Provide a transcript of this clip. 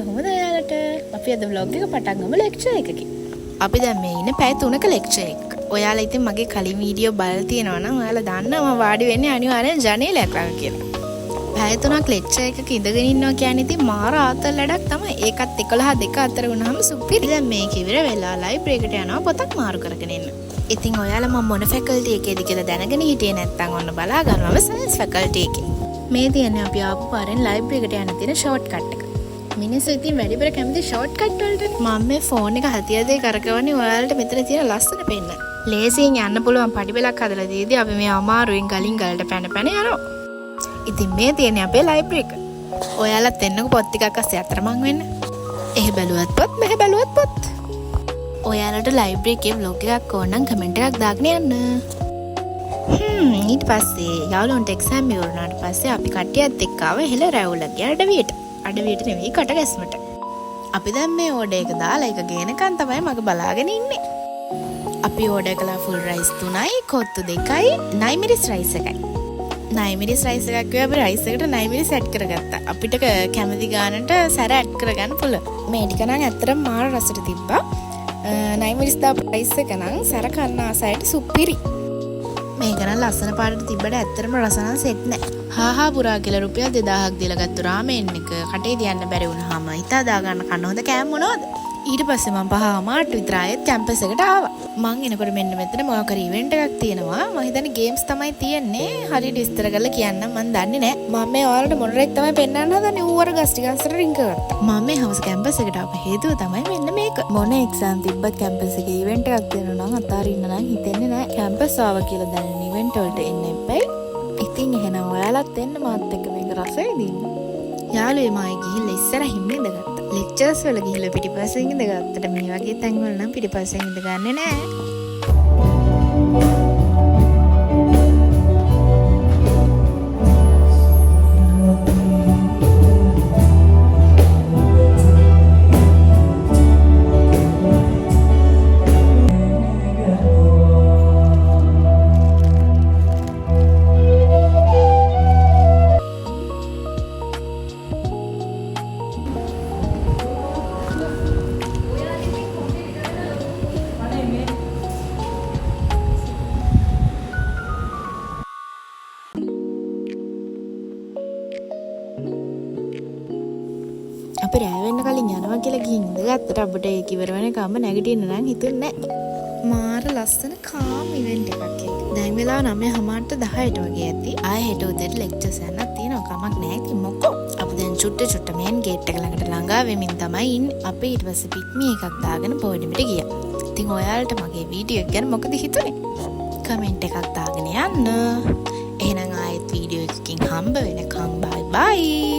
කොහොමද ඔයාලට? අපි අද vlog එක පටන් ගමු ලෙක්චර් එකකින්. අපි දැන් මේ ඉන්නේ පැය 3ක ලෙක්චර් එක. ඔයාලා ඉතින් මගේ කලින් වීඩියෝ බලලා තියෙනවා නම් ඔයාලා දන්නවා මම වාඩි වෙන්නේ අනිවාර්යෙන් ජනේලයක් ළඟ කියලා. පැය 3ක් ලෙක්චර් එකක ඉඳගෙන ඉන්නවා කියන්නේ ඉතින් මාර ආතල් වැඩක් තමයි. ඒකත් 11 2 අතර වුණාම සුපිරි. දැන් මේක ඉවර වෙලා ලයිබ්‍රරි එකට යනවා පොතක් මාරු කරගෙන එන්න. ඉතින් ඔයාලා මම මොන ෆැකල්ටි එකේද කියලා දැනගෙන හිටියේ නැත්නම් ඔන්න බලා ගන්නවා සයන්ස් ෆැකල්ටි එකේ. මේ තියන්නේ අපි ආපු පාරෙන් ලයිබ්‍රරි එකට යන තියෙන ෂෝට් කට් එක. මිනිස්සු ඉතින් වැඩිපුර කැමති ෂෝට් කට් වලට. මම මේ ෆෝන් එක හතියදේ කරකවන්නේ ඔයාලට මෙතන තියෙන ලස්සන පෙන්න. ලේසියෙන් යන්න පුළුවන් පඩිපෙලක් හදලා දීදී අපි මේ අමාරුවෙන් ගලින් ගලට පැන පැන යනවා. ඉතින් මේ තියන්නේ අපේ ලයිබ්‍රරි එක. ඔයාලත් එන්නකෝ පොත් ටිකක් අස්සේ අතරමං වෙන්න. එහෙ බැලුවත් පොත් මෙහෙ බැලුවත් පොත්. ඔයාලට ලයිබ්‍රරි එකේ vlog එකක් ඕන නම් කමෙන්ට් එකක් දාගෙන යන්න. ඊට පස්සේ යාළුවන්ට එක්සෑම් ඉවරනාට පස්සේ අපි කට්ටියත් එක්ක ආව හෙළ රැවුලගේ අඩවියට. අඩවියට නෙවෙයි කටගැස්මට. අපි දැන් මේ ඕඩර් එක දාලා ඒක ගේනකන් තමයි මග බලාගෙන ඉන්නේ. අපි ඕඩර් කළා ෆුල් රයිස් 3යි, කොත්තු 2යි, නයිමිරිස් රයිස් 1යි. නයිමිරිස් රයිස් එකක් ගියා අපි රයිස් එකට නයිමිරිස් ඇඩ් කරගත්තා. අපිට කැමති ගානට සැර ඇඩ් කරගන්න පුළුවන්. මේ ටික නම් ඇත්තටම මාර රසට තිබ්බා. නයිමිරිස් දාපු රයිස් එක නම් සැර කන්න ආසයට සුපිරි. මේක නම් ලස්සන පාටට තිබ්බට ඇත්තටම රස නම් සෙට් නැහැ. හාහා පුරා කියලා රුපියල් 2000ක් දීලා ගත්ත රාමෙන් එක කටේ තියන්න බැරි වුණාම හිතා දාගන්න කන්න හොඳ කෑම මොනවද? ඊට පස්සේ මම 5:00ට විතර ආයෙත් කැම්පස් එකට ආවා. මං එනකොට මෙන්න මෙතන මොකක් හරි ඉවෙන්ට් එකක් තියෙනවා. මම හිතන්නේ ගේම්ස් තමයි තියෙන්නේ. හරියට විස්තර කරලා කියන්නම් මම දන්නේ නැහැ. මම මේ ඔයාලට මොනරෙක් තමයි පෙන්නන්න හදන්නේ. ඌවර ගස් ටික අස්සට රින්ග ගත්තා. මම මේ හවස කැම්පස් එකට ආපු හේතුව තමයි මෙන්න මේක. මොන එක්සෑම් තිබ්බත් කැම්පස් එකේ ඉවෙන්ට් එකක් තියෙනවා නම් අතාරින්න නම් හිතෙන්නේ නැහැ. කැම්පස් ආවා කියලා දැනෙන ඉවෙන්ට් වලට එන්න එපැයි. ඉතින් එහෙනම් ඔයාලත් එන්න මාත් එක්ක මේක රස විඳින්න. යාළුවේ මායි ගිහිල්ලා ඉස්සරහින් ඉඳගත්තා. ලෙක්චර්ස් වල ගිහිල්ලා පිටිපස්සෙන් ඉඳගත්තට මේ වගේ තැන් වල නම් පිටිපස්සෙන් ඉඳගන්නේ නැහැ. අපි රෑ වෙන්න කලින් යනවා කියලා ගිහින් ඉඳගත්තට අපිට ඒක ඉවර වෙනකම්ම නැගිටින්න නම් හිතුන්නේ නැහැ. මාර ලස්සන කාම් ඉවෙන්ට් එකක් ඒක. දැන් වෙලාව 9:00ට 10ට වගේ ඇති. ආයෙ හෙට උදේට ලෙක්චර්ස් යන්නත් තියෙනවා. කමක් නැහැ ඉතින් මොකෝ. අපි දැන් චුට්ට මේන් ගේට් එක ළඟට ළඟා වෙමින් තමයි ඉන්නේ. අපි ඊට පස්සේ පිට්මි එකක් දාගෙන පොඩිමිට ගියා. ඉතින් ඔයාලට මගේ වීඩියෝ එක ගැන මොකද හිතුනේ? කමෙන්ට් එකක් දාගෙන යන්න. එහෙනම් ආයෙත් වීඩියෝ එකකින් හම්බ වෙනකම් බයි බයි.